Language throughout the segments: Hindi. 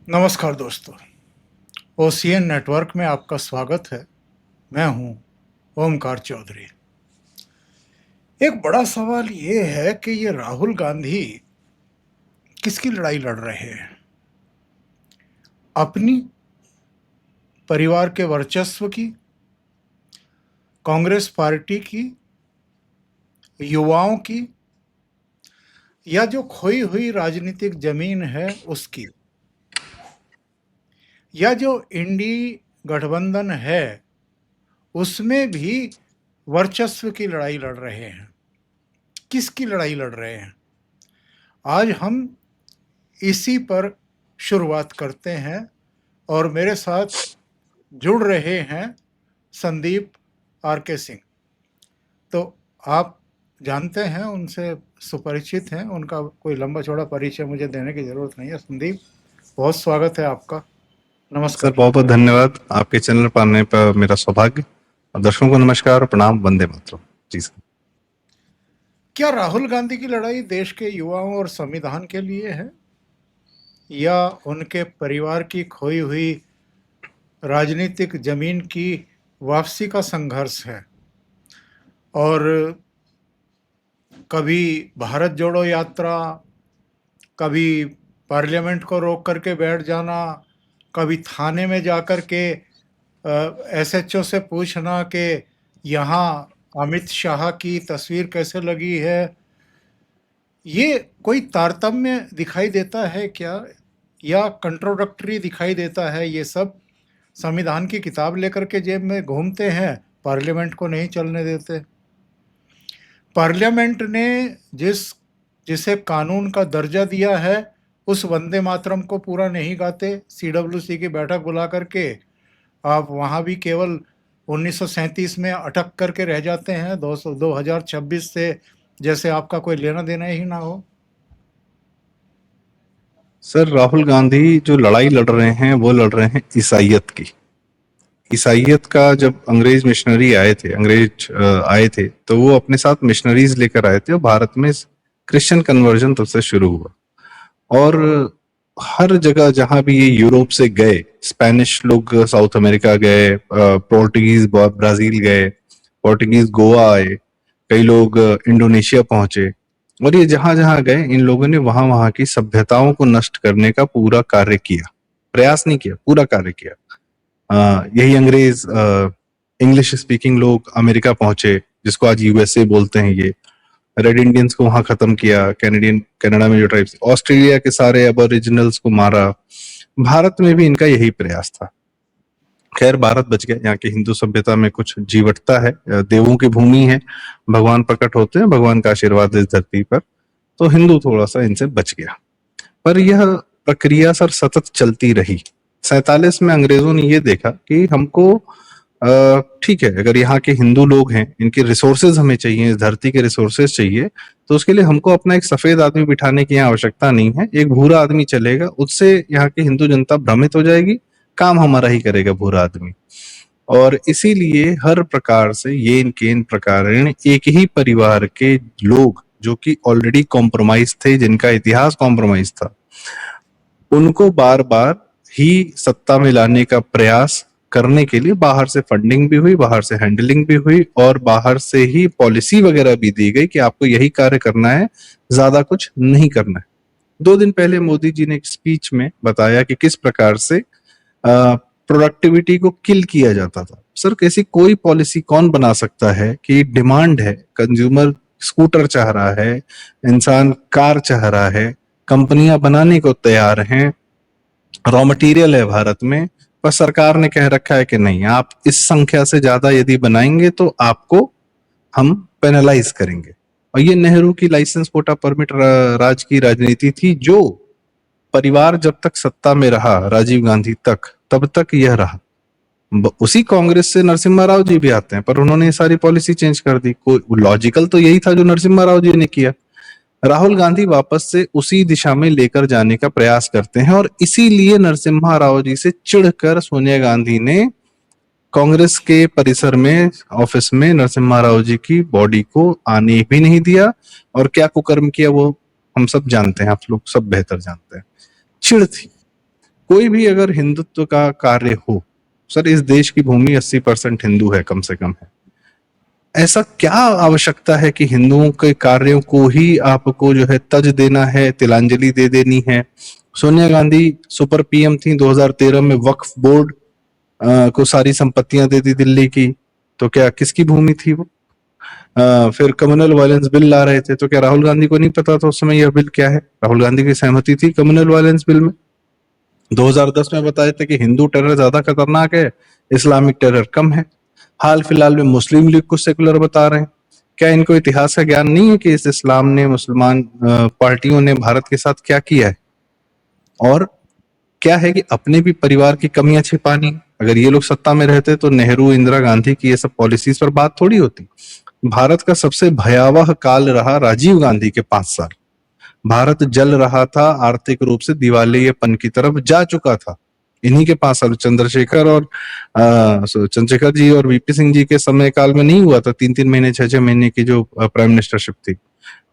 नमस्कार दोस्तों। ओसीएन नेटवर्क में आपका स्वागत है। मैं हूं ओमकार चौधरी। एक बड़ा सवाल ये है कि ये राहुल गांधी किसकी लड़ाई लड़ रहे हैं? अपनी, परिवार के वर्चस्व की, कांग्रेस पार्टी की, युवाओं की, या जो खोई हुई राजनीतिक जमीन है उसकी, या जो इंडी गठबंधन है उसमें भी वर्चस्व की लड़ाई लड़ रहे हैं? किसकी लड़ाई लड़ रहे हैं? आज हम इसी पर शुरुआत करते हैं और मेरे साथ जुड़ रहे हैं संदीप आर के सिंह। तो आप जानते हैं, उनसे सुपरिचित हैं, उनका कोई लंबा चौड़ा परिचय मुझे देने की ज़रूरत नहीं है। संदीप, बहुत स्वागत है आपका। सर, नमस्कार। बहुत बहुत धन्यवाद। आपके चैनल पर आने पर मेरा सौभाग्य। और दर्शकों को नमस्कार और प्रणाम। वंदे मातरम। जी सर। क्या राहुल गांधी की लड़ाई देश के युवाओं और संविधान के लिए है, या उनके परिवार की खोई हुई राजनीतिक जमीन की वापसी का संघर्ष है? और कभी भारत जोड़ो यात्रा, कभी पार्लियामेंट को रोक करके बैठ जाना, कभी थाने में जाकर के एसएचओ से पूछना कि यहाँ अमित शाह की तस्वीर कैसे लगी है। ये कोई तारतम्य दिखाई देता है क्या, या कंट्रोडक्टरी दिखाई देता है? ये सब संविधान की किताब लेकर के जेब में घूमते हैं, पार्लियामेंट को नहीं चलने देते। पार्लियामेंट ने जिसे कानून का दर्जा दिया है, उस वंदे मातरम को पूरा नहीं गाते। सीडब्ल्यूसी की बैठक बुला करके आप वहाँ भी केवल 1937 में अटक करके रह जाते हैं, 2026 से जैसे आपका कोई लेना देना ही ना हो। सर, राहुल गांधी जो लड़ाई लड़ रहे हैं वो लड़ रहे हैं ईसाइयत की। ईसाइयत का जब अंग्रेज मिशनरी आए थे, आए थे, तो वो अपने साथ मिशनरीज लेकर आए थे और भारत में क्रिश्चियन कन्वर्जन तब से शुरू हुआ। और हर जगह जहां भी ये यूरोप से गए, स्पेनिश लोग साउथ अमेरिका गए, पोर्टुगीज ब्राजील गए, पोर्टुगीज गोवा आए, कई लोग इंडोनेशिया पहुंचे। और ये जहां जहां गए, इन लोगों ने वहां वहां की सभ्यताओं को नष्ट करने का पूरा कार्य किया। प्रयास नहीं किया, पूरा कार्य किया। यही अंग्रेज, इंग्लिश स्पीकिंग लोग अमेरिका पहुंचे, जिसको आज यूएसए बोलते हैं। ये रेड इंडियंस को वहां खत्म किया, कनाडा में जो ट्राइब्स, ऑस्ट्रेलिया के सारे एबोरिजिनल्स को मारा। भारत में भी इनका यही प्रयास था। खैर, भारत बच गया। यहाँ की हिंदू सभ्यता में कुछ जीवटता है, देवों की भूमि है, भगवान प्रकट होते हैं, भगवान का आशीर्वाद इस धरती पर, तो हिंदू थोड़ा सा इनसे बच गया। पर यह प्रक्रिया सर सतत चलती रही। 47 में अंग्रेजों ने ये देखा कि हमको ठीक है, अगर यहाँ के हिंदू लोग हैं, इनके रिसोर्सेज हमें चाहिए, इस धरती के रिसोर्सेज चाहिए, तो उसके लिए हमको अपना एक सफेद आदमी बिठाने की यहाँ आवश्यकता नहीं है। एक भूरा आदमी चलेगा, उससे यहाँ की हिंदू जनता भ्रमित हो जाएगी, काम हमारा ही करेगा भूरा आदमी। और इसीलिए हर प्रकार से ये इनके इन प्रकार एक ही परिवार के लोग जो कि ऑलरेडी कॉम्प्रोमाइज थे, जिनका इतिहास कॉम्प्रोमाइज था, उनको बार बार ही सत्ता में लाने का प्रयास करने के लिए बाहर से फंडिंग भी हुई, बाहर से हैंडलिंग भी हुई, और बाहर से ही पॉलिसी वगैरह भी दी गई कि आपको यही कार्य करना है, ज्यादा कुछ नहीं करना है। 2 दिन पहले मोदी जी ने एक स्पीच में बताया कि किस प्रकार से प्रोडक्टिविटी को किल किया जाता था। सर, कैसी कोई पॉलिसी कौन बना सकता है कि डिमांड है, कंज्यूमर स्कूटर चाह रहा है, इंसान कार चाह रहा है, कंपनियां बनाने को तैयार हैं, रॉ मटेरियल है भारत में, पर सरकार ने कह रखा है कि नहीं, आप इस संख्या से ज्यादा यदि बनाएंगे तो आपको हम पेनलाइज करेंगे। और ये नेहरू की लाइसेंस कोटा परमिट राज की राजनीति थी, जो परिवार जब तक सत्ता में रहा, राजीव गांधी तक, तब तक यह रहा। उसी कांग्रेस से नरसिम्हा राव जी भी आते हैं, पर उन्होंने सारी पॉलिसी चेंज कर दी। कोई लॉजिकल तो यही था जो नरसिम्हा राव जी ने किया। राहुल गांधी वापस से उसी दिशा में लेकर जाने का प्रयास करते हैं, और इसीलिए नरसिम्हा राव जी से चिढ़कर सोनिया गांधी ने कांग्रेस के परिसर में, ऑफिस में नरसिम्हा राव जी की बॉडी को आने भी नहीं दिया। और क्या कुकर्म किया वो हम सब जानते हैं, आप लोग सब बेहतर जानते हैं। चिढ़ थी। कोई भी अगर हिंदुत्व का कार्य हो, सर इस देश की भूमि 80% हिंदू है, कम से कम है। ऐसा क्या आवश्यकता है कि हिंदुओं के कार्यों को ही आपको जो है तज देना है, तिलांजलि दे देनी है? सोनिया गांधी सुपर पीएम थी, 2013 में वक्फ बोर्ड को सारी संपत्तियां दे दी दिल्ली की, तो क्या किसकी भूमि थी वो? फिर कम्युनल वायलेंस बिल ला रहे थे, तो क्या राहुल गांधी को नहीं पता था उस समय यह बिल क्या है? राहुल गांधी की सहमति थी कम्युनल वायलेंस बिल में। 2010 में बताए थे कि हिंदू टेरर ज्यादा खतरनाक है, इस्लामिक टेरर कम है। हाल फिलहाल में मुस्लिम लीग को सेकुलर बता रहे हैं। क्या इनको इतिहास का ज्ञान नहीं है कि इस इस्लाम ने, मुसलमान पार्टियों ने भारत के साथ क्या किया है? और क्या है कि अपने भी परिवार की कमियां छिपानी। अगर ये लोग सत्ता में रहते तो नेहरू, इंदिरा गांधी की ये सब पॉलिसीज पर बात थोड़ी होती। भारत का सबसे भयावह काल रहा राजीव गांधी के 5 साल। भारत जल रहा था, आर्थिक रूप से दिवालियेपन की तरफ जा चुका था। इन्हीं के 5 साल चंद्रशेखर जी और वीपी सिंह जी के समय काल में नहीं हुआ था। 3-3 महीने, 6-6 महीने की जो प्राइम मिनिस्टरशिप थी।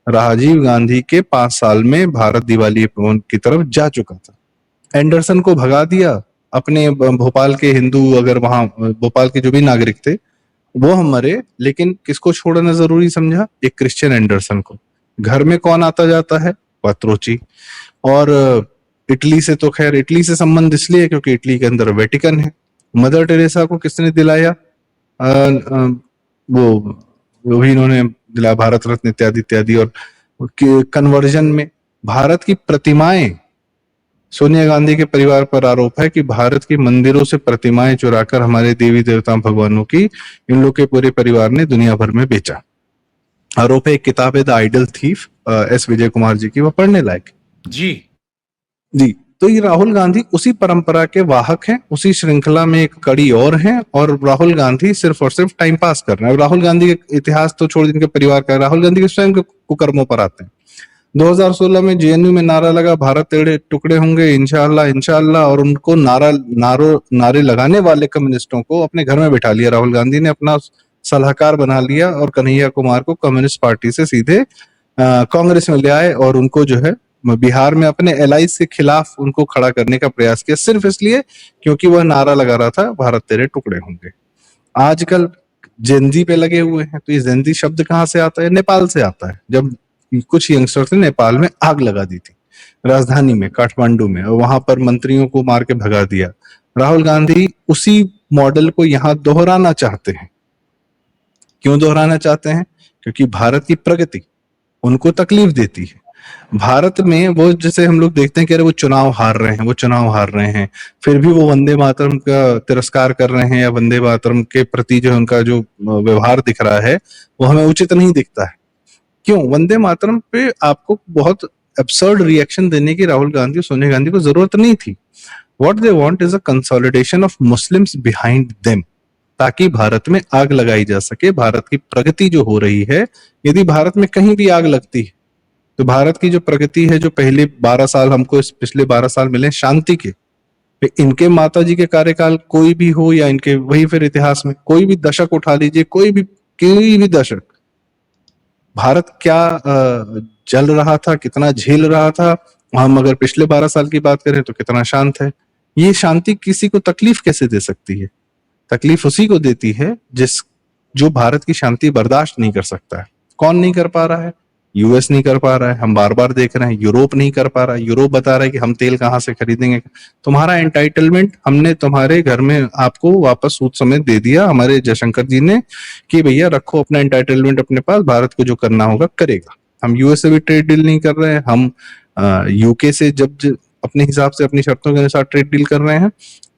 राजीव गांधी के 5 साल में भारत दिवालियेपन की तरफ जा चुका था। एंडरसन को भगा दिया, अपने भोपाल के हिंदू, अगर वहां भोपाल के जो भी नागरिक थे वो हम मरे, लेकिन किसको छोड़ना जरूरी समझा? एक क्रिश्चियन एंडरसन को। घर में कौन आता जाता है? पत्रोची। और इटली से तो खैर, इटली से संबंध इसलिए क्योंकि इटली के अंदर वेटिकन है। मदर टेरेसा को किसने दिलाया? वो भी इन्होंने दिलाया, भारत रत्न इत्यादि इत्यादि। और कन्वर्जन में भारत की प्रतिमाएं, सोनिया गांधी के परिवार पर आरोप है कि भारत की मंदिरों से प्रतिमाएं चुराकर हमारे देवी देवता भगवानों की इन लोग के पूरे परिवार ने दुनिया भर में बेचा। आरोप है, एक किताब है the idol thief, S Vijay Kumar ji की, वो पढ़ने लायक जी। तो ये राहुल गांधी उसी परंपरा के वाहक हैं, उसी श्रृंखला में एक कड़ी और है। और राहुल गांधी सिर्फ और सिर्फ टाइम पास कर रहे हैं। राहुल गांधी का इतिहास तो छोड़, जिनके परिवार का, राहुल गांधी के स्वयं के कुकर्मों पर आते हैं। 2016 में जेएनयू में नारा लगा, भारत तेरे टुकड़े होंगे इंशाअल्लाह इंशाअल्लाह, और उनको नारे लगाने वाले कम्युनिस्टों को अपने घर में बिठा लिया राहुल गांधी ने, अपना सलाहकार बना लिया, और कन्हैया कुमार को कम्युनिस्ट पार्टी से सीधे कांग्रेस में ले आए, और उनको जो है बिहार में अपने एलाइज के खिलाफ उनको खड़ा करने का प्रयास किया, सिर्फ इसलिए क्योंकि वह नारा लगा रहा था भारत तेरे टुकड़े होंगे। आजकल जेनजी पे लगे हुए हैं। तो ये जेनजी शब्द कहाँ से आता है? नेपाल से आता है। जब कुछ यंगस्टर्स ने नेपाल में आग लगा दी थी, राजधानी में, काठमांडू में, और वहां पर मंत्रियों को मार के भगा दिया। राहुल गांधी उसी मॉडल को यहाँ दोहराना चाहते हैं। क्यों दोहराना चाहते हैं? क्योंकि भारत की प्रगति उनको तकलीफ देती है। भारत में वो, जैसे हम लोग देखते हैं कि अरे वो चुनाव हार रहे हैं, फिर भी वो वंदे मातरम का तिरस्कार कर रहे हैं, या वंदे मातरम के प्रति जो उनका जो व्यवहार दिख रहा है वो हमें उचित नहीं दिखता है। क्यों? वंदे मातरम पे आपको बहुत एब्सर्ड रिएक्शन देने की राहुल गांधी और सोनिया गांधी को जरूरत नहीं थी। What they want is a consolidation of Muslims behind them, ताकि भारत में आग लगाई जा सके। भारत की प्रगति जो हो रही है, यदि भारत में कहीं भी आग लगती है तो भारत की जो प्रगति है, जो पहले 12 साल हमको, इस पिछले 12 साल मिले शांति के, इनके माता जी के कार्यकाल कोई भी हो, या इनके वही फिर इतिहास में कोई भी दशक उठा लीजिए, कोई भी दशक, भारत क्या जल रहा था, कितना झेल रहा था। हम अगर पिछले 12 साल की बात करें तो कितना शांत है। ये शांति किसी को तकलीफ कैसे दे सकती है? तकलीफ उसी को देती है जो भारत की शांति बर्दाश्त नहीं कर सकता है। कौन नहीं कर पा रहा है? यूएस नहीं कर पा रहा है, हम बार बार देख रहे हैं। यूरोप नहीं कर पा रहा है। यूरोप बता रहा है कि हम तेल कहां से खरीदेंगे। तुम्हारा एंटाइटलमेंट हमने तुम्हारे घर में आपको वापस सूद समेत दे दिया, हमारे जयशंकर जी ने, कि भैया रखो अपना एंटाइटलमेंट अपने पास, भारत को जो करना होगा करेगा। हम यूएस से भी ट्रेड डील नहीं कर रहे हैं, हम यूके से जब अपने हिसाब से अपनी शर्तों के अनुसार ट्रेड डील कर रहे हैं।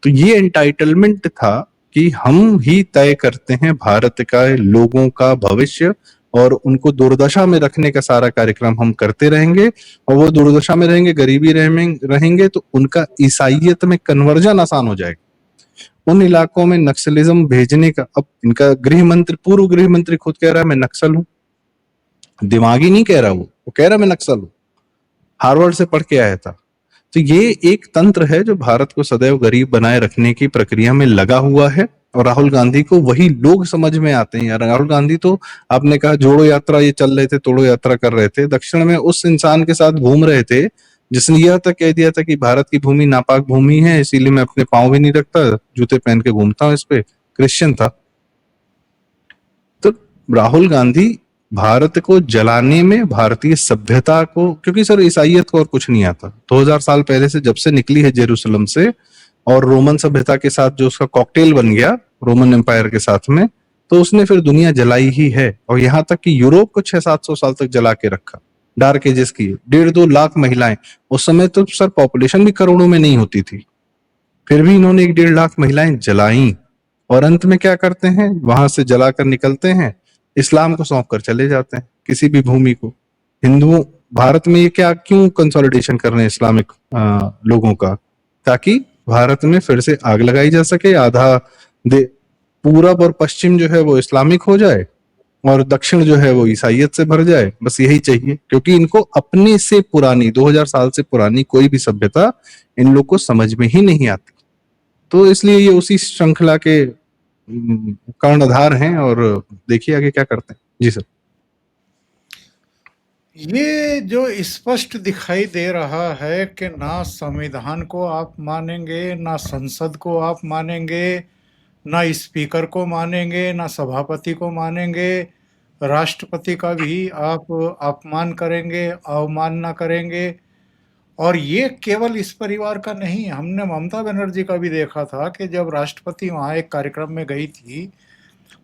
तो ये एंटाइटलमेंट था कि हम ही तय करते हैं भारत का लोगों का भविष्य, और उनको दुर्दशा में रखने का सारा कार्यक्रम हम करते रहेंगे, और वो दुर्दशा में रहेंगे, गरीबी रहेंगे, तो उनका ईसाइयत में कन्वर्जन आसान हो जाएगा। उन इलाकों में नक्सलिज्म भेजने का, अब इनका पूर्व गृह मंत्री खुद कह रहा है मैं नक्सल हूं। दिमागी नहीं कह रहा, वो कह रहा मैं नक्सल हूं, हार्वर्ड से पढ़ के आया था। तो ये एक तंत्र है जो भारत को सदैव गरीब बनाए रखने की प्रक्रिया में लगा हुआ है, और राहुल गांधी को वही लोग समझ में आते हैं। यार राहुल गांधी तो, आपने कहा जोड़ो यात्रा ये चल रहे थे, तोड़ो यात्रा कर रहे थे, दक्षिण में उस इंसान के साथ घूम रहे थे जिसने यह तक कह दिया था कि भारत की भूमि नापाक भूमि है, इसीलिए मैं अपने पांव भी नहीं रखता, जूते पहन के घूमता हूं इस पे, क्रिश्चियन था। तो राहुल गांधी भारत को जलाने में, भारतीय सभ्यता को, क्योंकि सर ईसाइयत को और कुछ नहीं आता, 2000 साल पहले से जब से निकली है जेरूसलम से, और रोमन सभ्यता के साथ जो उसका कॉकटेल बन गया रोमन एम्पायर के साथ में, तो उसने फिर दुनिया जलाई ही है। और यहाँ तक कि यूरोप को 600-700 साल तक जला के रखा, डार्क एजेस की 1.5-2 लाख महिलाएं, उस समय तो सर पॉपुलेशन भी करोड़ों में नहीं होती थी, फिर भी इन्होंने 1-1.5 लाख महिलाएं जलाई। और अंत में क्या करते हैं, वहां से जलाकर निकलते हैं, इस्लाम को सौंप कर चले जाते हैं किसी भी भूमि को। हिंदुओं, भारत में ये क्या क्यों कंसोलिडेशन कर रहे हैं इस्लामिक लोगों का, ताकि भारत में फिर से आग लगाई जा सके, आधा दे पूरब और पश्चिम जो है वो इस्लामिक हो जाए और दक्षिण जो है वो ईसाइयत से भर जाए, बस यही चाहिए। क्योंकि इनको अपने से पुरानी 2000 साल से पुरानी कोई भी सभ्यता इन लोग को समझ में ही नहीं आती, तो इसलिए ये उसी श्रृंखला के कर्णधार हैं। और देखिए आगे क्या करते हैं। जी सर। ये जो स्पष्ट दिखाई दे रहा है कि ना संविधान को आप मानेंगे, ना संसद को आप मानेंगे, ना स्पीकर को मानेंगे, ना सभापति को मानेंगे, राष्ट्रपति का भी आप अपमान करेंगे, अवमानना करेंगे। और ये केवल इस परिवार का नहीं, हमने ममता बनर्जी का भी देखा था कि जब राष्ट्रपति वहाँ एक कार्यक्रम में गई थी,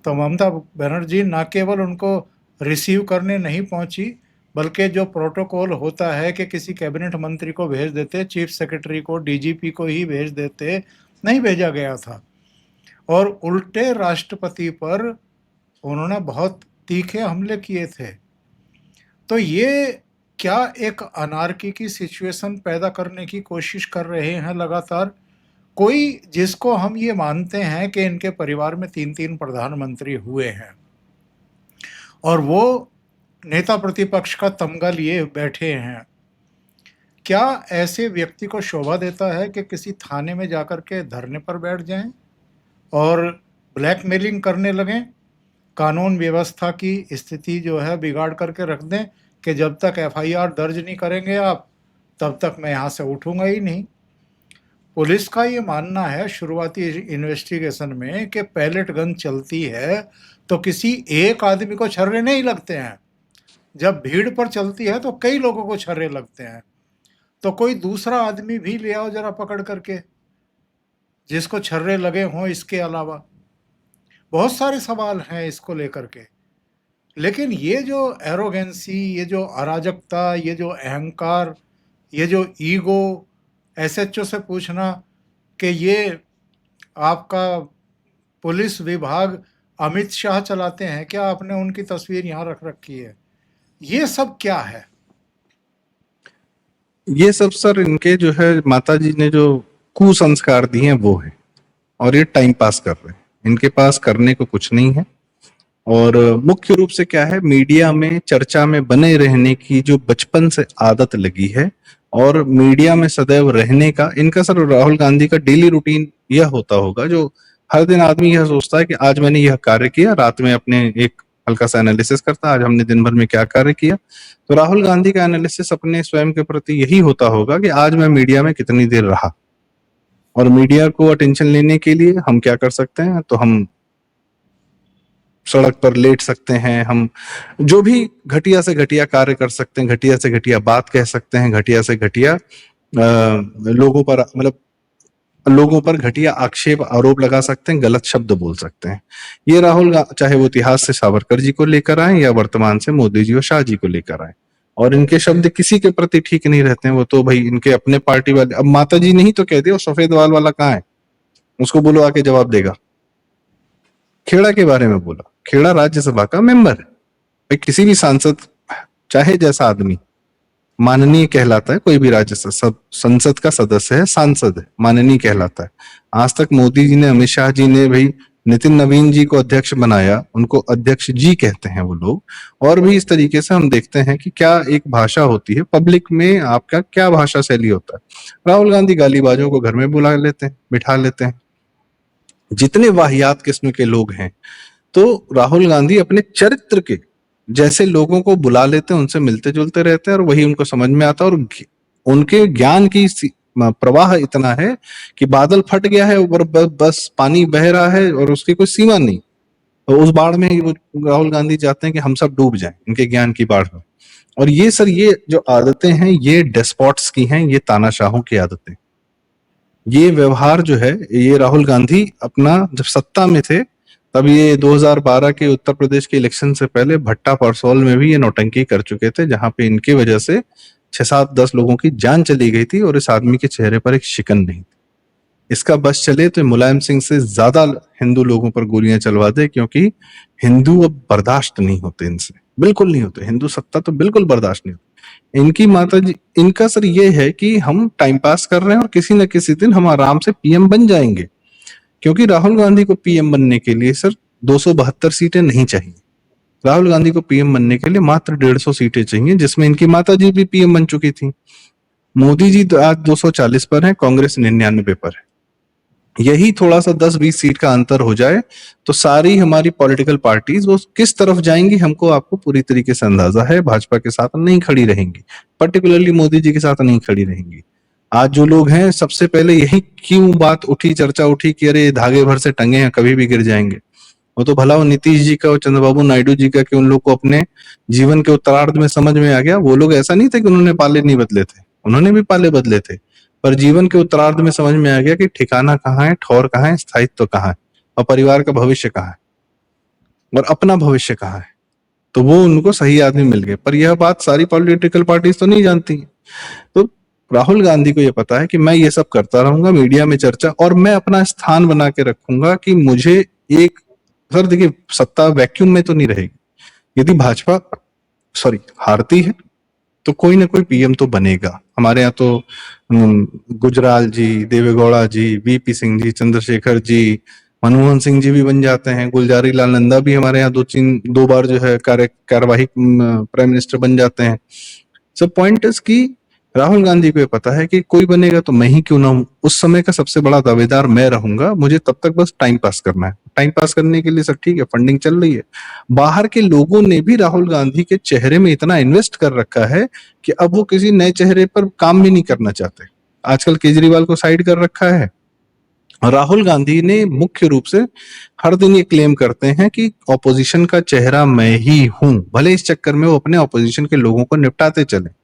तो ममता बनर्जी न केवल उनको रिसीव करने नहीं पहुंची, बल्कि जो प्रोटोकॉल होता है कि किसी कैबिनेट मंत्री को भेज देते, चीफ सेक्रेटरी को, डीजीपी को ही भेज देते, नहीं भेजा गया था। और उल्टे राष्ट्रपति पर उन्होंने बहुत तीखे हमले किए थे। तो ये क्या एक अनार्की की सिचुएशन पैदा करने की कोशिश कर रहे हैं लगातार? कोई जिसको हम ये मानते हैं कि इनके परिवार में 3-3 प्रधानमंत्री हुए हैं और वो नेता प्रतिपक्ष का तमगा लिए बैठे हैं, क्या ऐसे व्यक्ति को शोभा देता है कि किसी थाने में जाकर के धरने पर बैठ जाएं और ब्लैकमेलिंग करने लगें, कानून व्यवस्था की स्थिति जो है बिगाड़ करके रख दें कि जब तक एफआईआर दर्ज नहीं करेंगे आप, तब तक मैं यहाँ से उठूंगा ही नहीं? पुलिस का ये मानना है शुरुआती इन्वेस्टिगेशन में कि पैलेट गन चलती है तो किसी एक आदमी को छर्रे नहीं लगते हैं, जब भीड़ पर चलती है तो कई लोगों को छर्रे लगते हैं। तो कोई दूसरा आदमी भी ले आओ जरा पकड़ करके जिसको छर्रे लगे हों। इसके अलावा बहुत सारे सवाल हैं इसको लेकर के। लेकिन ये जो एरोगेंसी, ये जो अराजकता, ये जो अहंकार, ये जो ईगो, एसएचओ से पूछना कि ये आपका पुलिस विभाग अमित शाह चलाते हैं क्या, आपने उनकी तस्वीर यहाँ रख रखी है, ये सब क्या है? ये सब सर इनके जो है माता जी ने जो कुसंस्कार दिए हैं वो है, और ये टाइम पास कर रहे हैं, इनके पास करने को कुछ नहीं है। और मुख्य रूप से क्या है, मीडिया में चर्चा में बने रहने की जो बचपन से आदत लगी है, और मीडिया में सदैव रहने का इनका सर, राहुल गांधी का डेली रूटीन यह होता होगा, जो हर दिन आदमी यह सोचता है कि आज मैंने यह कार्य किया, रात में अपने एक हल्का सा एनालिसिस करता, आज हमने दिन भर में क्या कार्य किया। तो राहुल गांधी का एनालिसिस अपने स्वयं के प्रति यही होता होगा कि आज मैं मीडिया में कितनी देर रहा, और मीडिया को अटेंशन लेने के लिए हम क्या कर सकते हैं, तो हम सड़क पर लेट सकते हैं, हम जो भी घटिया से घटिया कार्य कर सकते हैं, घटिया से घटिया बात कह सकते हैं, घटिया से घटिया लोगों पर, मतलब लोगों पर घटिया आक्षेप आरोप लगा सकते हैं, गलत शब्द बोल सकते हैं। ये राहुल चाहे वो इतिहास से सावरकर जी को लेकर आए या वर्तमान से मोदी जी और शाह जी को लेकर आए, और इनके शब्द किसी के प्रति ठीक नहीं रहते हैं। वो तो भाई इनके अपने पार्टी वाले, अब माता जी नहीं तो कह दिया, सफेद वाल वाला कहाँ है, उसको बोलो आके जवाब देगा। खेड़ा के बारे में बोला, खेड़ा राज्यसभा का मेंबर है भाई, किसी भी सांसद चाहे जैसा आदमी माननीय कहलाता है, कोई भी संसद का सदस्य है, सांसद है, माननीय कहलाता है। आज तक मोदी जी ने, अमित शाह जी ने भाई नितिन नवीन जी को अध्यक्ष बनाया, उनको अध्यक्ष जी कहते हैं वो लोग। और भी इस तरीके से हम देखते हैं कि क्या एक भाषा होती है, पब्लिक में आपका क्या भाषा शैली होता है। राहुल गांधी गालीबाजों को घर में बुला लेते हैं, बिठा लेते हैं, जितने वाहियात किस्म के लोग हैं, तो राहुल गांधी अपने चरित्र के जैसे लोगों को बुला लेते हैं, उनसे मिलते जुलते रहते हैं, और वही उनको समझ में आता है, और उनके ज्ञान की प्रवाह इतना है कि बादल फट गया है और बस पानी बह रहा है और उसकी कोई सीमा नहीं। तो उस बाढ़ में वो राहुल गांधी चाहते हैं कि हम सब डूब जाएं इनके ज्ञान की बाढ़ में। और ये सर, ये जो आदतें हैं ये डेस्पोट्स की हैं, ये तानाशाहों की आदतें। ये व्यवहार जो है, ये राहुल गांधी अपना जब सत्ता में थे तब ये 2012 के उत्तर प्रदेश के इलेक्शन से पहले भट्टा परसौल में भी ये नौटंकी कर चुके थे, जहां पे इनकी वजह से 6-7-10 लोगों की जान चली गई थी और इस आदमी के चेहरे पर एक शिकन नहीं थी। इसका बस चले तो मुलायम सिंह से ज्यादा हिंदू लोगों पर गोलियां चलवा दे, क्योंकि हिंदू अब बर्दाश्त नहीं होते इनसे, बिल्कुल नहीं होते। हिंदू सत्ता तो बिल्कुल बर्दाश्त नहीं होती इनकी। माता जी, इनका सर ये है कि हम टाइम पास कर रहे हैं और किसी न किसी दिन हम आराम से पीएम बन जाएंगे, क्योंकि राहुल गांधी को पीएम बनने के लिए सर 272 सीटें नहीं चाहिए। राहुल गांधी को पीएम बनने के लिए मात्र 150 सीटें चाहिए, जिसमें इनकी माता जी भी पीएम बन चुकी थी। मोदी जी आज 240 पर हैं, कांग्रेस 99 पर है। यही थोड़ा सा 10-20 सीट का अंतर हो जाए तो सारी हमारी पॉलिटिकल पार्टीज वो किस तरफ जाएंगी हमको आपको पूरी तरीके से अंदाजा है। भाजपा के साथ नहीं खड़ी रहेंगी, पर्टिकुलरली मोदी जी के साथ नहीं खड़ी रहेंगी। आज जो लोग हैं, सबसे पहले यही क्यों बात उठी, चर्चा उठी कि अरे धागे भर से टंगे हैं, कभी भी गिर जाएंगे। वो तो भला वो नीतीश जी का और चंद्रबाबू नायडू जी का कि उन लोग को अपने जीवन के उत्तरार्ध में समझ में आ गया। वो लोग ऐसा नहीं थे कि उन्होंने पाले नहीं बदले थे, उन्होंने भी पाले बदले थे, पर जीवन के उत्तरार्ध में समझ में आ गया कि ठिकाना कहाँ है, ठौर कहाँ है, स्थायित्व कहाँ है, और परिवार का भविष्य कहाँ है, और अपना भविष्य कहाँ है। तो वो उनको सही आदमी मिल गए। पर यह बात सारी पॉलिटिकल पार्टीज तो नहीं जानती। तो राहुल गांधी को यह पता है कि मैं ये सब करता रहूंगा, मीडिया में चर्चा, और मैं अपना स्थान बना के रखूंगा कि मुझे एक, सर देखिए, सत्ता वैक्यूम में तो नहीं रहेगी। यदि भाजपा हारती है तो कोई ना कोई पीएम तो बनेगा। हमारे यहाँ तो गुजराल जी, देवेगौड़ा जी, वीपी सिंह जी, चंद्रशेखर जी, मनमोहन सिंह जी भी बन जाते हैं। गुलजारी लाल नंदा भी हमारे यहाँ दो बार जो है कार्यवाही प्राइम मिनिस्टर बन जाते हैं। सो पॉइंट इज कि राहुल गांधी को ये पता है कि कोई बनेगा तो मैं ही क्यों ना हूं, उस समय का सबसे बड़ा दावेदार मैं रहूंगा। मुझे तब तक बस टाइम पास करना है। टाइम पास करने के लिए सर ठीक है, फंडिंग चल रही है। बाहर के लोगों ने भी राहुल गांधी के चेहरे में इतना इन्वेस्ट कर रखा है कि अब वो किसी नए चेहरे पर काम भी नहीं करना चाहते। आजकल केजरीवाल को साइड कर रखा है। राहुल गांधी ने मुख्य रूप से हर दिन ये क्लेम करते हैं कि ऑपोजिशन का चेहरा मैं ही हूं, भले इस चक्कर में वो अपने ऑपोजिशन के लोगों को निपटाते चले।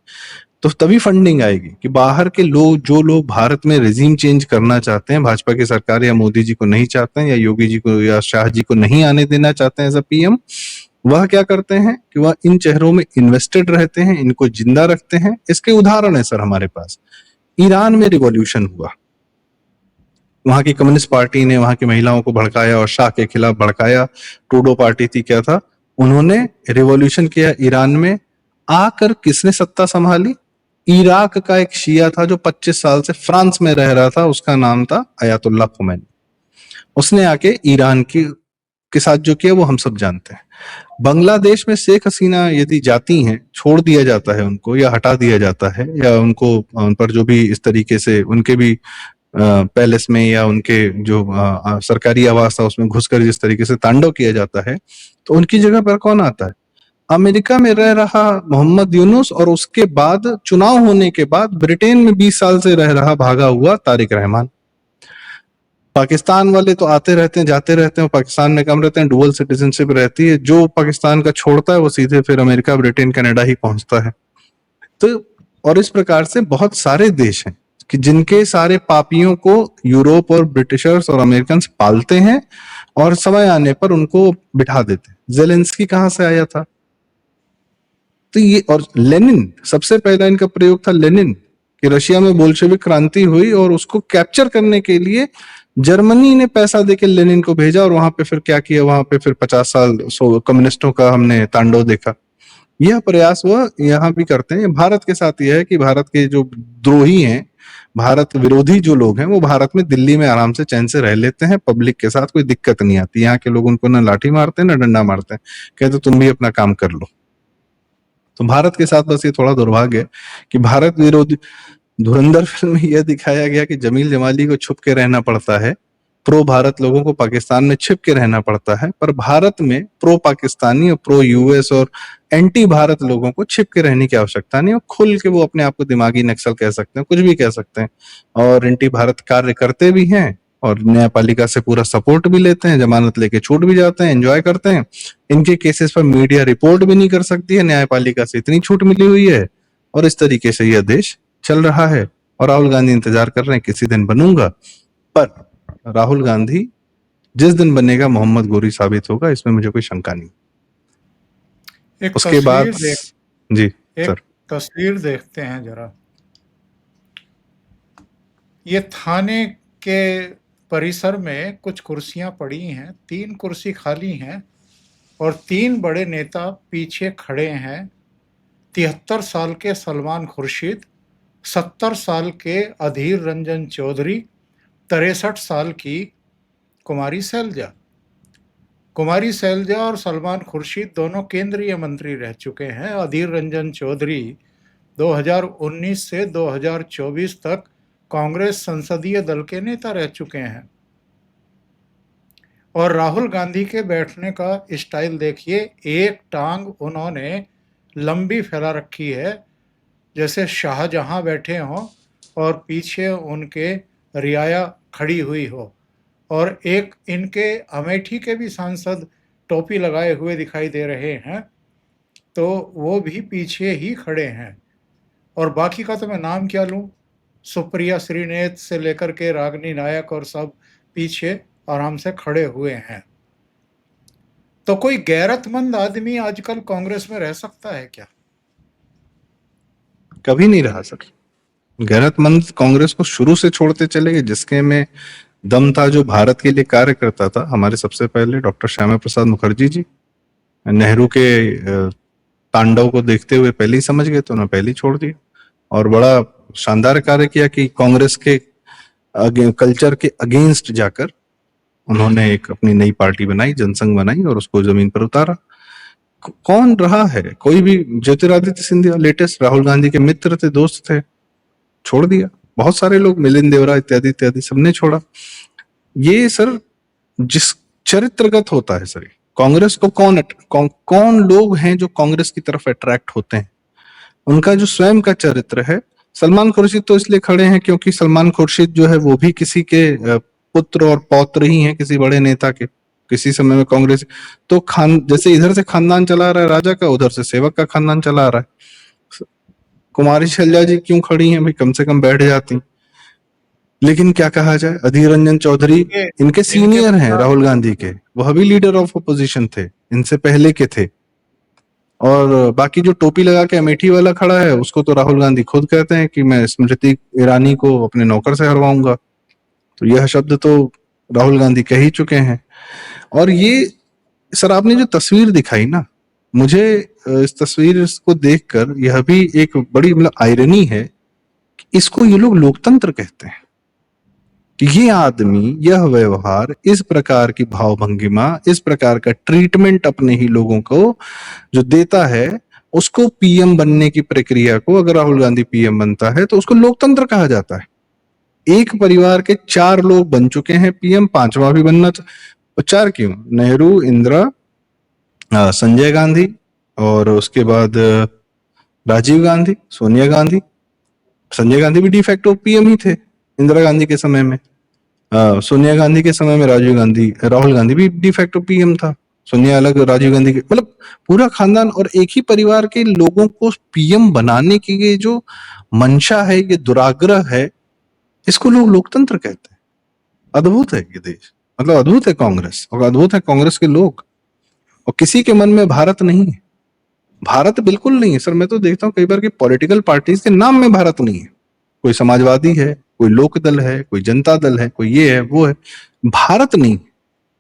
तो तभी फंडिंग आएगी कि बाहर के लोग, जो लोग भारत में रेजिम चेंज करना चाहते हैं, भाजपा की सरकार या मोदी जी को नहीं चाहते हैं, या योगी जी को या शाह जी को नहीं आने देना चाहते हैं एज अ पीएम, वह क्या करते हैं कि वह इन चेहरों में इन्वेस्टेड रहते हैं, इनको जिंदा रखते हैं। इसके उदाहरण है सर हमारे पास। ईरान में रिवॉल्यूशन हुआ, वहां की कम्युनिस्ट पार्टी ने वहां की महिलाओं को भड़काया और शाह के खिलाफ भड़काया। ट्रूडो पार्टी थी, क्या था, उन्होंने रिवॉल्यूशन किया ईरान में। आकर किसने सत्ता संभाली? इराक का एक शिया था जो 25 साल से फ्रांस में रह रहा था, उसका नाम था अयातुल्ला खुमैनी। उसने आके ईरान के साथ जो किया वो हम सब जानते हैं। बांग्लादेश में शेख हसीना यदि जाती हैं, छोड़ दिया जाता है उनको या हटा दिया जाता है, या उनको उन पर जो भी इस तरीके से उनके भी पैलेस में या उनके जो सरकारी आवास था उसमें घुसकर जिस तरीके से तांडव किया जाता है, तो उनकी जगह पर कौन आता है? अमेरिका में रह रहा मोहम्मद यूनुस, और उसके बाद चुनाव होने के बाद ब्रिटेन में 20 साल से रह रहा भागा हुआ तारिक रहमान। पाकिस्तान वाले तो आते रहते हैं, जाते रहते हैं, पाकिस्तान में कम रहते हैं, डुअल सिटीजनशिप रहती है। जो पाकिस्तान का छोड़ता है वो सीधे फिर अमेरिका, ब्रिटेन, कनाडा ही पहुंचता है। तो और इस प्रकार से बहुत सारे देश हैं कि जिनके सारे पापियों को यूरोप और ब्रिटिशर्स और अमेरिकन पालते हैं और समय आने पर उनको बिठा देते हैं। जेलेंस्की कहां से आया था? तो ये, और लेनिन, सबसे पहला इनका प्रयोग था लेनिन, कि रशिया में बोल्शेविक क्रांति हुई और उसको कैप्चर करने के लिए जर्मनी ने पैसा देके लेनिन को भेजा, और वहां पे फिर क्या किया, वहां पे फिर 50 साल कम्युनिस्टों का हमने तांडव देखा। यह प्रयास वह यहाँ भी करते हैं। भारत के साथ यह है कि भारत के जो द्रोही हैं, भारत विरोधी जो लोग हैं, वो भारत में दिल्ली में आराम से चैन से रह लेते हैं, पब्लिक के साथ कोई दिक्कत नहीं आती। यहाँ के लोग उनको ना लाठी मारते हैं ना डंडा मारते हैं, कहते तुम भी अपना काम कर लो। तो भारत के साथ बस ये थोड़ा दुर्भाग्य है कि भारत विरोधी, धुरंधर फिल्म में यह दिखाया गया कि जमील जमाली को छुप के रहना पड़ता है प्रो भारत लोगों को पाकिस्तान में छिप के रहना पड़ता है, पर भारत में प्रो पाकिस्तानी और प्रो यूएस और एंटी भारत लोगों को छिप के रहने की आवश्यकता नहीं, और खुल के वो अपने आप को दिमागी नक्सल कह सकते हैं, कुछ भी कह सकते हैं, और एंटी भारत कार्य करते भी हैं और न्यायपालिका से पूरा सपोर्ट भी लेते हैं, जमानत लेके छूट भी जाते हैं, एंजॉय करते हैं। इनके केसेस पर मीडिया रिपोर्ट भी नहीं कर सकती है, न्यायपालिका से इतनी छूट मिली हुई है, और इस तरीके से यह देश चल रहा है। और राहुल गांधी इंतजार कर रहे हैं किसी दिन बनूंगा, पर राहुल गांधी जिस दिन बनेगा मोहम्मद गोरी साबित होगा, इसमें मुझे कोई शंका नहीं। एक उसके बाद जी एक सर, तस्वीर देखते हैं जरा। ये थाने के परिसर में कुछ कुर्सियां पड़ी हैं, 3 कुर्सी खाली हैं और 3 बड़े नेता पीछे खड़े हैं। 73 साल के सलमान खुर्शीद, 70 साल के अधीर रंजन चौधरी, 63 साल की कुमारी शैलजा। कुमारी शैलजा और सलमान खुर्शीद दोनों केंद्रीय मंत्री रह चुके हैं। अधीर रंजन चौधरी 2019 से 2024 तक कांग्रेस संसदीय दल के नेता रह चुके हैं। और राहुल गांधी के बैठने का स्टाइल देखिए, एक टांग उन्होंने लंबी फैला रखी है जैसे शाहजहां बैठे हों और पीछे उनके रियाया खड़ी हुई हो, और एक इनके अमेठी के भी सांसद टोपी लगाए हुए दिखाई दे रहे हैं, तो वो भी पीछे ही खड़े हैं। और बाकी का तो मैं नाम क्या लूं, सुप्रिया श्रीनेत से लेकर के रागिनी नायक और सब पीछे आराम से खड़े हुए हैं। तो कोई गैरतमंद आदमी आजकल कांग्रेस में रह सकता है क्या? कभी नहीं रहा सर। गैरतमंद कांग्रेस को शुरू से छोड़ते चले गए, जिसके में दम था, जो भारत के लिए कार्य करता था। हमारे सबसे पहले डॉक्टर श्यामा प्रसाद मुखर्जी जी नेहरू के तांडव को देखते हुए पहले ही समझ गए, तो उन्होंने पहले ही छोड़ दिया, और बड़ा शानदार कार्य किया कि कांग्रेस के कल्चर के अगेंस्ट जाकर उन्होंने एक अपनी नई पार्टी बनाई, जनसंघ बनाई, और उसको जमीन पर उतारा। कौन रहा है? कोई भी। ज्योतिरादित्य सिंधिया लेटेस्ट राहुल गांधी के मित्र थे, दोस्त थे, छोड़ दिया। बहुत सारे लोग, मिलिंद देवरा इत्यादि इत्यादि, सबने छोड़ा। ये सर जिस चरित्रगत होता है सर, कांग्रेस को कौन लोग हैं जो कांग्रेस की तरफ अट्रैक्ट होते हैं, उनका जो स्वयं का चरित्र है। सलमान खुर्शीद तो इसलिए खड़े हैं क्योंकि सलमान खुर्शीद जो है वो भी किसी के पुत्र और पौत्र ही हैं, किसी बड़े नेता के। किसी समय में कांग्रेस तो जैसे इधर से खानदान चला रहा है राजा का, उधर से सेवक का खानदान चला रहा है। कुमारी शैलजा जी क्यों खड़ी हैं भाई, कम से कम बैठ जाती। लेकिन क्या कहा जाए, अधीर रंजन चौधरी इनके सीनियर हैं राहुल गांधी के, वह भी लीडर ऑफ अपोजिशन थे, इनसे पहले के थे। और बाकी जो टोपी लगा के अमेठी वाला खड़ा है, उसको तो राहुल गांधी खुद कहते हैं कि मैं स्मृति ईरानी को अपने नौकर से हरवाऊंगा। तो यह शब्द तो राहुल गांधी कह ही चुके हैं। और ये सर आपने जो तस्वीर दिखाई ना, मुझे इस तस्वीर को देखकर यह भी एक बड़ी मतलब आयरनी है कि इसको ये लोग लोकतंत्र कहते हैं। कि ये आदमी, यह व्यवहार, इस प्रकार की भावभंगिमा, इस प्रकार का ट्रीटमेंट अपने ही लोगों को जो देता है, उसको पीएम बनने की प्रक्रिया को, अगर राहुल गांधी पीएम बनता है तो उसको लोकतंत्र कहा जाता है। एक परिवार के 4 लोग बन चुके हैं पीएम, 5वां भी बनना। 4 क्यों, नेहरू, इंदिरा, संजय गांधी, और उसके बाद राजीव गांधी, सोनिया गांधी। संजय गांधी भी डिफैक्टो पीएम ही थे इंदिरा गांधी के समय में। सोनिया गांधी के समय में राहुल गांधी भी डिफैक्टो पीएम था। सोनिया अलग, राजीव गांधी के, मतलब पूरा खानदान और एक ही परिवार के लोगों को पीएम बनाने की ये जो मंशा है, ये दुराग्रह है, इसको लोग लोकतंत्र कहते हैं। अद्भुत है ये देश, मतलब अद्भुत है कांग्रेस, और अद्भुत है कांग्रेस के लोग। और किसी के मन में भारत नहीं है, भारत बिल्कुल नहीं है सर। मैं तो देखता हूँ कई बार कि पॉलिटिकल पार्टीज के नाम में भारत नहीं है। कोई समाजवादी है, कोई लोक दल है, कोई जनता दल है, कोई ये है वो है, भारत नहीं।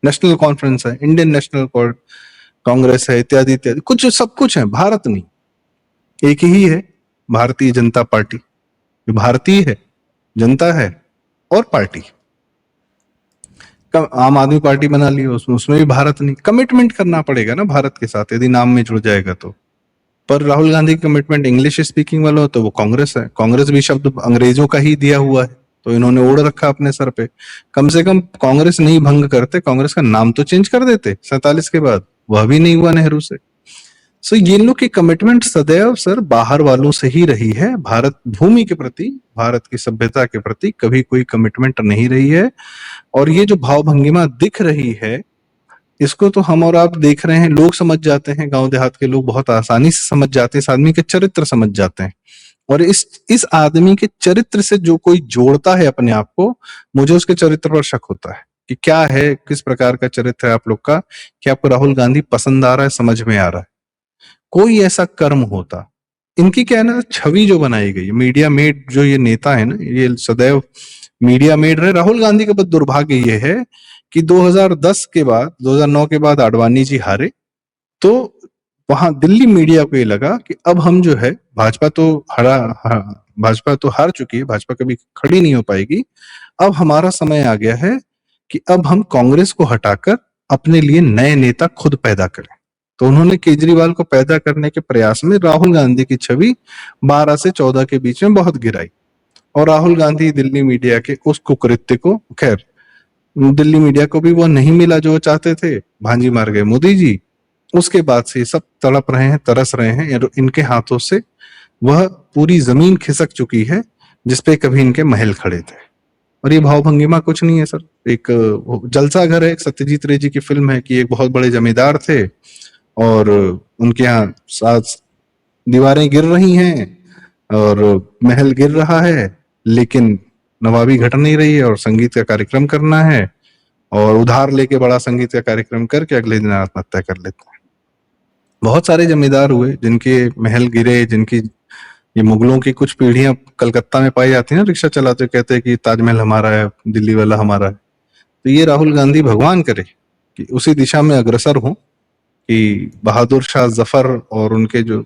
नेशनल कॉन्फ्रेंस है, इंडियन नेशनल कांग्रेस है, इत्यादि इत्यादि, कुछ सब कुछ है, भारत नहीं। एक ही है भारतीय जनता पार्टी, जो भारतीय है, जनता है और पार्टी। आम आदमी पार्टी बना ली, उसमें भी भारत नहीं। कमिटमेंट करना पड़ेगा ना भारत के साथ, यदि नाम में जुड़ जाएगा तो। पर राहुल गांधी की कमिटमेंट इंग्लिश स्पीकिंग वाला हो तो वो कांग्रेस है। कांग्रेस भी शब्द अंग्रेजों का ही दिया हुआ है, तो इन्होंने ओढ़ रखा अपने सर पे। कम से कम कांग्रेस नहीं भंग करते, कांग्रेस का नाम तो चेंज कर देते 47 के बाद, वह भी नहीं हुआ नेहरू से। सो ये लोग की कमिटमेंट सदैव सर बाहर वालों से ही रही है, भारत भूमि के प्रति, भारत की सभ्यता के प्रति कभी कोई कमिटमेंट नहीं रही है। और ये जो भाव भंगिमा दिख रही है, इसको तो हम और आप देख रहे हैं, लोग समझ जाते हैं, गांव देहात के लोग बहुत आसानी से समझ जाते हैं, इस आदमी के चरित्र समझ जाते हैं। और इस आदमी के चरित्र से जो कोई जोड़ता है अपने आप को, मुझे उसके चरित्र पर शक होता है कि क्या है, किस प्रकार का चरित्र है आप लोग का, कि आपको राहुल गांधी पसंद आ रहा है, समझ में आ रहा है। कोई ऐसा कर्म होता, इनकी क्या है ना, छवि जो बनाई गई, मीडिया मेड जो ये नेता है ना, ये सदैव मीडिया मेड रहे। राहुल गांधी का बस दुर्भाग्य ये है कि 2010 के बाद, 2009 के बाद आडवाणी जी हारे, तो वहां दिल्ली मीडिया को ये लगा कि अब हम जो है, भाजपा तो भाजपा तो हार चुकी है, भाजपा कभी खड़ी नहीं हो पाएगी, अब हमारा समय आ गया है कि अब हम कांग्रेस को हटाकर अपने लिए नए नेता खुद पैदा करें। तो उन्होंने केजरीवाल को पैदा करने के प्रयास में राहुल गांधी की छवि 12 से 14 के बीच में बहुत गिराई। और राहुल गांधी दिल्ली मीडिया के उस कुकृत्य को, खैर दिल्ली मीडिया को भी वो नहीं मिला जो वो चाहते थे, भांजी मार गए मोदी जी। उसके बाद से सब तड़प रहे हैं, तरस रहे हैं, इनके हाथों से वह पूरी जमीन खिसक चुकी है जिसपे कभी इनके महल खड़े थे। और ये भाव भंगिमा कुछ नहीं है सर, एक जलसा घर है। एक सत्यजीत रे जी की फिल्म है कि एक बहुत बड़े जमींदार थे और उनके यहाँ 7 दीवारें गिर रही हैं और महल गिर रहा है, लेकिन नवाबी घट नहीं रही है और संगीत का कार्यक्रम करना है, और उधार लेके बड़ा संगीत का कार्यक्रम करके अगले दिन आत्महत्या कर लेते हैं। बहुत सारे जमींदार हुए जिनके महल गिरे, जिनकी, ये मुगलों की कुछ पीढ़ियां कलकत्ता में पाई जाती है ना, रिक्शा चलाते हुए कहते हैं कि ताजमहल हमारा है, दिल्ली वाला हमारा है। तो ये राहुल गांधी भगवान करे कि उसी दिशा में अग्रसर हो, कि बहादुर शाह जफर और उनके जो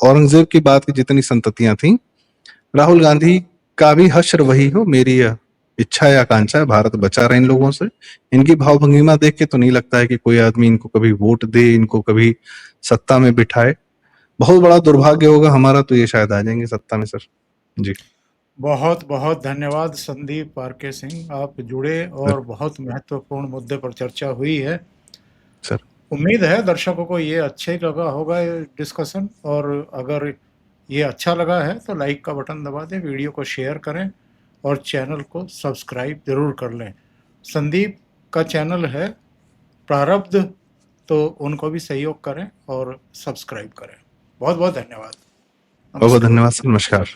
औरंगजेब की बात की जितनी संततियां थी, राहुल गांधी का भी हश्र वही हो। मेरी यह इच्छा है, आकांक्षा है, भारत बचा रहे इन लोगों से। इनकी भाव भंगिमा देख के तो नहीं लगता है कि कोई आदमी इनको कभी वोट दे, इनको कभी सत्ता में बिठाए। बहुत बड़ा दुर्भाग्य होगा हमारा तो ये शायद आ जाएंगे सत्ता में सर। जी बहुत बहुत धन्यवाद संदीप पारके सिंह, आप जुड़े और बहुत महत्वपूर्ण मुद्दे पर चर्चा हुई है। सर। उम्मीद है दर्शकों को ये अच्छा ही लगा होगा ये डिस्कशन, और अगर ये अच्छा लगा है तो लाइक का बटन दबा दें, वीडियो को शेयर करें और चैनल को सब्सक्राइब जरूर कर लें। संदीप का चैनल है प्रारब्ध, तो उनको भी सहयोग करें और सब्सक्राइब करें। बहुत बहुत धन्यवाद। बहुत बहुत धन्यवाद सर, नमस्कार।